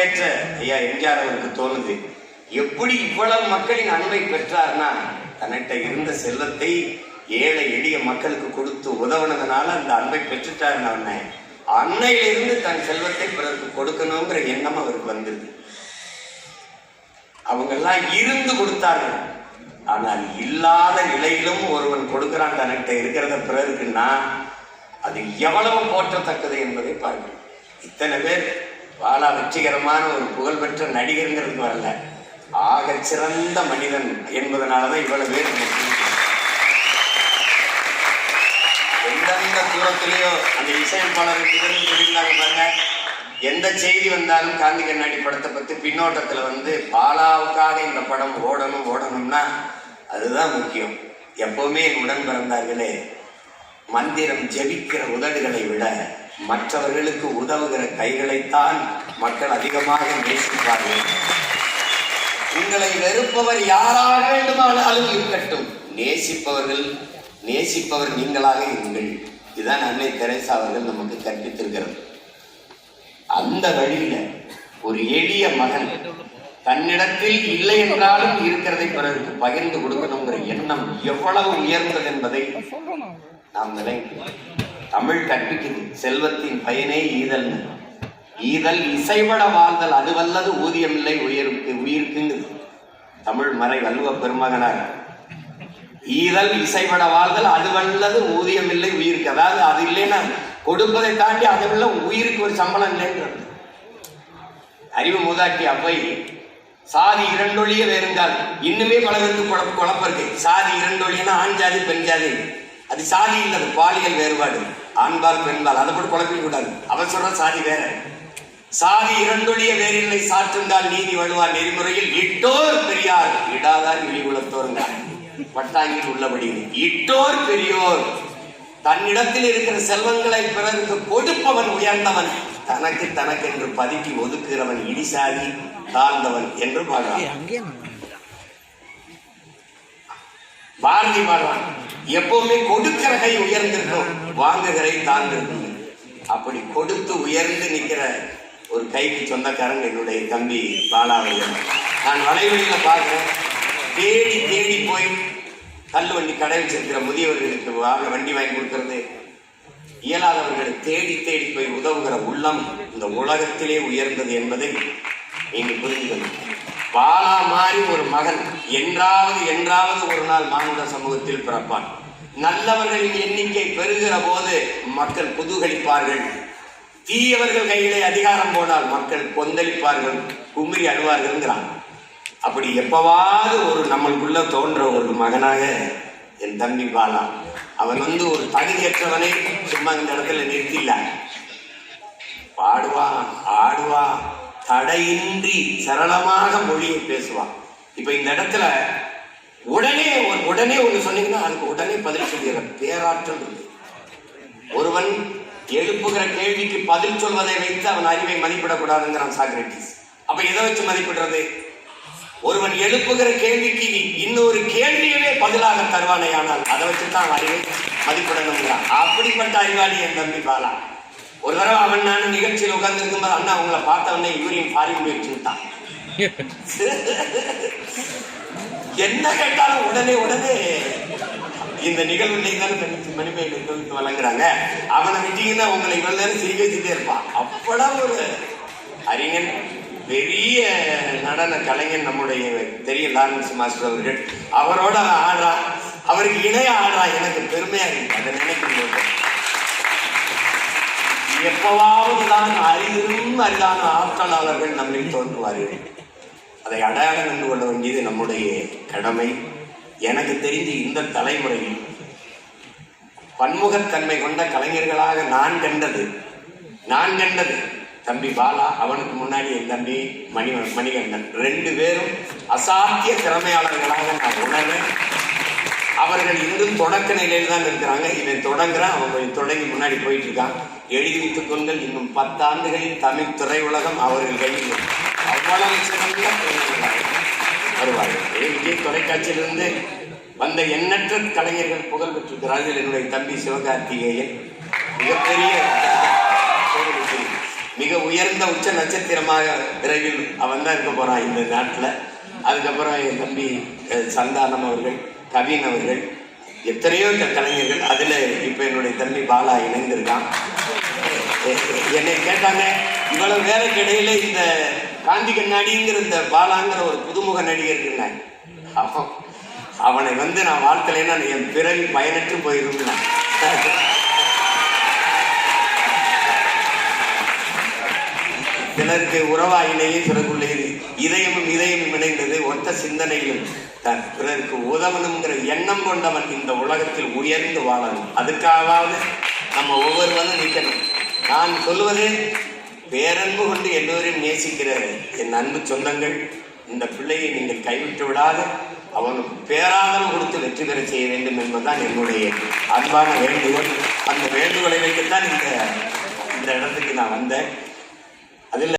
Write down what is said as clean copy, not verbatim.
பங்கேற்ற ஐயா எம்ஜிஆர் அவருக்கு தோணுது, எப்படி இவ்வளவு மக்களின் அன்பை பெற்றார்னா தன்னிட்ட இருந்த செல்வத்தை ஏழை எளிய மக்களுக்கு கொடுத்து உதவுனதுனால அந்த அன்பை பெற்றுட்டாருன்னு அன்னையிலிருந்து தன் செல்வத்தை பிறருக்கு கொடுக்கணுங்கிற எண்ணம் அவருக்கு வந்தது. அவங்க எல்லாம் இருந்து கொடுத்தார்கள். ஆனால் இல்லாத நிலையிலும் ஒருவன் கொடுக்கிறான் தன்னிட்ட இருக்கிறத பிறருக்குன்னா அது எவ்வளவு போற்றத்தக்கது என்பதை பார்க்கணும். இத்தனை பேர் வாழா வெற்றிகரமான ஒரு புகழ்பெற்ற நடிகருங்கிறதுக்கு வரல, ஆக சிறந்த மனிதன் என்பதனாலதான் இவ்வளவு பேர் எந்தெந்த தூரத்திலேயோ அந்த இசையமைப்பாளர் சொல்லியிருந்தாங்க பாருங்க. எந்த செய்தி வந்தாலும் காந்தி கண்ணாடி படத்தை பத்தி பின்னோட்டத்துல பாலாவுக்காக இந்த படம் ஓடணும்னா அதுதான் முக்கியம். எப்பவுமே உடன் பிறந்தார்களே, மந்திரம் ஜெபிக்கிற உதடுகளை விட மற்றவர்களுக்கு உதவுகிற கைகளைத்தான் மக்கள் அதிகமாக நேசிப்பார்கள். உங்களை வெறுப்பவர் யாராக வேண்டுமானாலும் இருக்கட்டும், நேசிப்பவர் நீங்களாக இருங்கள். இதுதான் அன்னை தெரேசா அவர்கள் நமக்கு கற்பித்திருக்கிறது. அந்த வழியில ஒரு எளிய மகன் தன்னிடத்தில் இல்லை என்றாலும் இருக்கிறதை பிறருக்கு பகிர்ந்து கொடுக்கணுங்கிற எண்ணம் எவ்வளவு உயர்ந்தது என்பதை நாம் நினைக்கிறோம். தமிழ் கற்பிக்குது, செல்வத்தின் பயனே ஈதல். ஈதல் இசைவட வாழ்தல், அது வல்லது ஊதியம் இல்லை உயிருக்குங்கிறது தமிழ் மறை வள்ளுவ பெருமகனார். ஈதல் இசைவட வாழ்தல், அது வல்லது ஊதியம் இல்லை உயிருக்கு. அதாவது அது இல்லைன்னா கொடுப்பதை தாண்டி அதை உள்ள உயிருக்கு ஒரு சம்பளம் இல்லைன்றது. அறிவு மூதாட்டி அவ்வை சாதி இரண்டொழிய வேறுங்கால். இன்னுமே பல பேருக்கு குழப்பம் இருக்கு. சாதி இரண்டொழியன்னா ஆண் ஜாதி பெண் ஜாதி, அது சாதி இல்லது, பாலியல் வேறுபாடு, ஆண்பால் பெண்பால், அதை போட்டு குழப்பிக்க கூடாது. அவர் சொல்ற சாதி வேற. சாதி இரண்டொழிய வேறில்லை சாற்றுங்கால் நீதி வழுவார் நெறிமுறையில் இட்டோர் பெரியார் இடாதார் இழிகுலத்தோருங்க பட்டாங்கில் உள்ளபடி இட்டோர் பெரியோர். தன்னிடத்தில் இருக்கிற செல்வங்களை பிறருக்கு கொடுப்பவன் உயர்ந்தவன், தனக்கு என்று பதுக்கி ஒதுக்குகிறவன் இடிசாதி தாழ்ந்தவன் என்று பாடுறான். பாரதி பாடுறான், எப்பவுமே கொடுக்கிற கை உயர்ந்திருக்கும், வாங்குகிறை தாழ்ந்திருக்கும். அப்படி கொடுத்து உயர்ந்து நிற்கிற ஒரு கைக்கு சொந்தக்காரன் என்னுடைய தம்பி பாலாவையன். நான் வலைவெளியில பார்க்கிறேன், தேடி போய் கல்லு வண்டி கடை வச்சிருக்கிற முதியவர்களுக்கு வண்டி வாங்கி கொடுக்கறது, இயலாதவர்களை தேடி போய் உதவுகிற உள்ளம் இந்த உலகத்திலே உயர்ந்தது என்பதை நீங்க புரிஞ்சுக்கணும். பாலா மாதிரி ஒரு மகன் என்றாவது ஒரு நாள் மானுட சமூகத்தில் பிறப்பான். நல்லவர்களின் எண்ணிக்கை பெருகிற போது மக்கள் குதூகலிப்பார்கள். தீயவர்கள் கையிலே அதிகாரம் போனால் மக்கள் கொந்தளிப்பார்கள், குமிரி அழுவார்கள்ங்கிறான். அப்படி எப்பவாவது ஒரு நம்மளுக்குள்ள தோன்ற ஒரு மகனாக என் தம்பி பாலா. அவன் ஒரு தகுதியற்றவனை சும்மா இந்த இடத்துல நிறுத்தில, பாடுவான், ஆடுவான், தடையின்றி சரளமாக மொழியை பேசுவான். இப்ப இந்த இடத்துல உடனே ஒண்ணு சொன்னீங்கன்னா அதுக்கு உடனே பதில் சொல்லிடுற பேராற்றல் இருக்கு. ஒருவன் எழுப்புகிற கேள்விக்கு பதில் சொல்வதை வைத்து அவன் அறிவை மதிப்பிடக்கூடாதுங்கிறான் சாக்ரட்டிஸ். அப்ப எதை வச்சு மதிப்பிடுறது? ஒருவன் எழுப்புகிற கேள்விக்கு இன்னொரு கேள்வியவே பதிலாக தருவானே, ஆனால் அதை வச்சுதான் அறிவை மதிப்பிடணுங்கிறான். அப்படிப்பட்ட அறிவாளி என் தம்பி பாலா. ஒரு தடவை அவன் நானும் நிகழ்ச்சியில் உட்கார்ந்து இருக்கும்போது அண்ணா அவங்கள பார்த்தவொடனே இவரையும் ஃபாரின் போய் வச்சுட்டான். என்ன கேட்டாலும் உடனே இந்த நிகழ்வு தான் மணிமேல் தொகுத்து வழங்குறாங்க. அவனை விட்டீங்கன்னா உங்களை இவ்வளவு நேரம் சிரிக்க வச்சுட்டே இருப்பான். அப்பதான் ஒரு அறிஞன், பெரிய நடன கலைஞன், நம்முடைய பெரிய லாரன்ஸ் மாஸ்டர் அவர்கள். அவரோட ஆடுறா, அவருக்கு இணைய ஆடுறா. எனக்கு பெருமையா இருக்கு அதை நினைக்கும் போது. எப்பவாவது தான் அரிதான ஆற்றலாளர்கள் நம்மில் தோன்றுவார்கள். அதை அடையாளம் கண்டு கொள்ள வேண்டியது நம்முடைய கடமை. எனக்கு தெரிஞ்சு இந்த தலைமுறையில் பன்முகத்தன்மை கொண்ட கலைஞர்களாக நான் கண்டது தம்பி பாலா, அவனுக்கு முன்னாடி என் தம்பி மணிகண்டன், 2 பேரும் அசாத்திய திறமையாளர்களாக நான் உணர்வேன். அவர்கள் இன்னும் தொடக்க நிலையில் தான் இருக்கிறாங்க. இதை தொடங்குறான், அவன் தொடங்கி முன்னாடி போயிட்டு இருக்கான். எழுதி வைத்துக் கொள்கள், இன்னும் 10 ஆண்டுகளில் தமிழ் திரையுலகம் அவர்கள் கையில் அவ்வளவு சிறந்த வருவார்கள். விஜய் தொலைக்காட்சியிலிருந்து வந்த எண்ணற்ற கலைஞர்கள் புகழ் பெற்றிருக்கிறார்கள். என்னுடைய தம்பி சிவகார்த்திகேயன் மிகப்பெரிய மிக உயர்ந்த உச்ச நட்சத்திரமாக விரைவில் அவன் தான் இருக்க போறான் இந்த நாட்டில். அதுக்கப்புறம் என் தம்பி சந்தானம் அவர்கள், கவின் அவர்கள், எத்தனையோ கலைஞர்கள். அதில் இப்போ என்னுடைய தம்பி பாலா இணைந்திருக்கான். என்னை கேட்டாங்க, இவ்வளவு வேலைக்கு இடையில இந்த காந்தி கண்ணாடிங்கிற இந்த பாலாங்கிற ஒரு புதுமுக நடிகர் இருந்தாங்க. அவனை நான் வாழ்க்கலைன்னா என் பிறவி பயனற்று போயிருந்தான். சிலருக்கு உறவாயிலேயே பிறகுள்ள இதயமும் இணைந்தது ஒத்த சிந்தனையிலும் தன் பிறருக்கு உதவணுங்கிற எண்ணம் கொண்டவன் இந்த உலகத்தில் உயர்ந்து வாழணும். அதுக்காகவாவது நம்ம ஒவ்வொருவரும் நிற்கணும். நான் சொல்லுவது, பேரன்பு கொண்டு எல்லோரையும் நேசிக்கிற என் அன்பு சொந்தங்கள், இந்த பிள்ளையை நீங்கள் கைவிட்டு விடாத அவனுக்கு பேராதரம் கொடுத்து வெற்றி பெற செய்ய வேண்டும் என்பதுதான் என்னுடைய அன்பான வேண்டுகோள். அந்த வேண்டுகோளை வைக்கத்தான் இந்த இடத்துக்கு நான் வந்தேன். அதில்